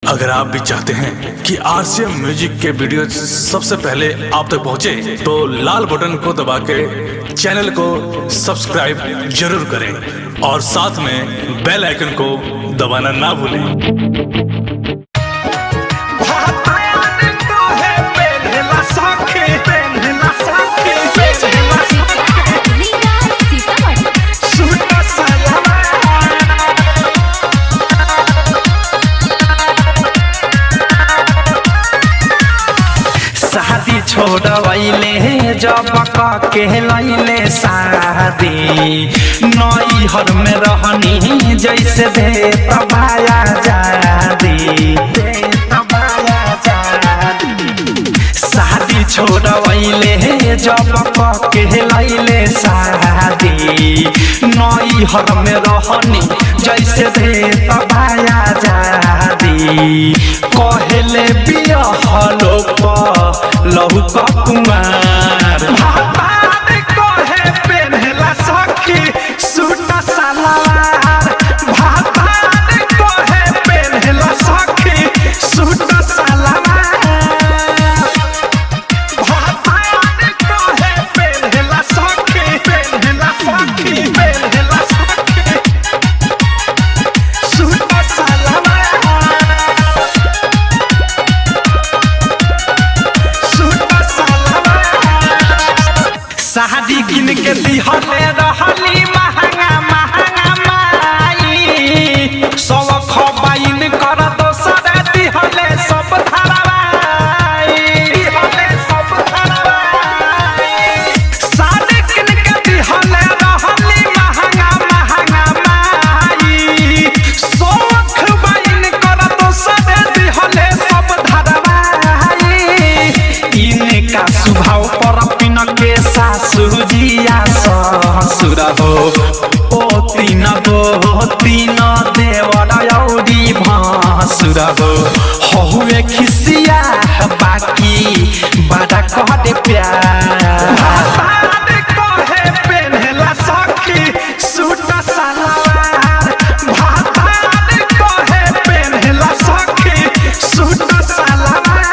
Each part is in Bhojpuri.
अगर आप भी चाहते हैं कि आरसीएम म्यूजिक के वीडियो सबसे पहले आप तक पहुंचे, तो लाल बटन को दबा के चैनल को सब्सक्राइब जरूर करें और साथ में बेल आइकन को दबाना ना भूलें। छोड़वैले जब के लैले शादी नैहर में रहनी जैसे दे तबाया जादी शादी छोड़वैले जब के लैले शादी नैहर में रहनी जैसे दे तबाया जादी कहले बियाह लोग लहू का कुमार भातार कहे पेन्हला सखी सूट सलवार भातार कहे पेन्हला सखी सूट सलवार भातार कहे पेन्हला सखी पेन्हला सखी सूट सलवार शादी किन के दिहले रहली महंगा महंगा माई सब खबाइन कर दोसर दिहले सब धरवाई दिहले सब धरवाई शादी किन के दिहले रहली महंगा महंगा माई सब खबाइन कर दोसर दिहले सब धरवाई इनका स्वभाव पर पिन के सासुजिया ससुर हो ओ तीन देवर औरी भासुर हो हुए खिसिया बाकी बड़ा कहते प्यार कहे पेन्हला सखी सूट सलवार भातार कहे पेन्हला सखी सूट सलवार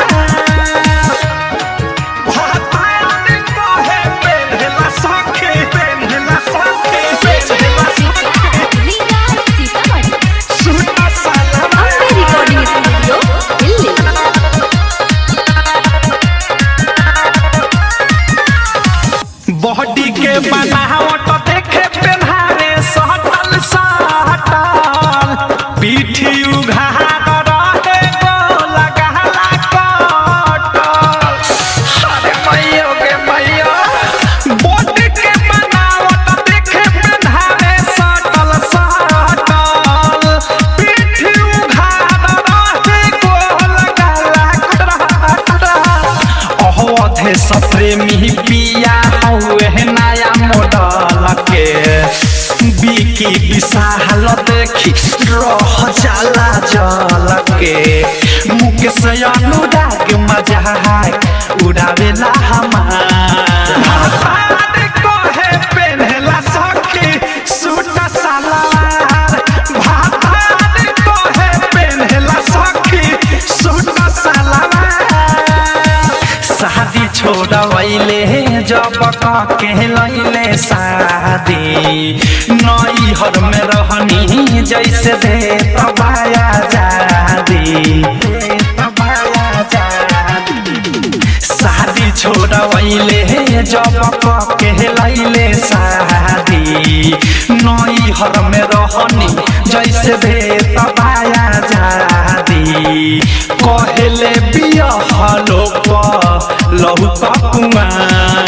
बॉडी के बनावट देखे पेन्हारे सटल सटल पीठी उघार रहे गोल गहला कटल अरे मैयो के मैयो बॉडी के बनावट देखे पेन्हारे सटल सटल पीठी उघार रहे गोल गहला कटल अहोधे सप्रेमी पिया नया मॉडल के बिकी विशाल देखी रह जाला जल के मुकेश अनुराग मजाक उड़ावेला हमार कहे पेन्हला सखी सूट सलवार भातार कहे पेन्हला सखी सूट सलवार शादी छोड़वैले जब के लैले शादी नैहर में रहनी जैसे दे तबाया जादी शादी छोड़वैले जब के लैले शादी नैहर में रहनी जैसे दे तबाया जादी कहले बियाह लोग लहू का कुमार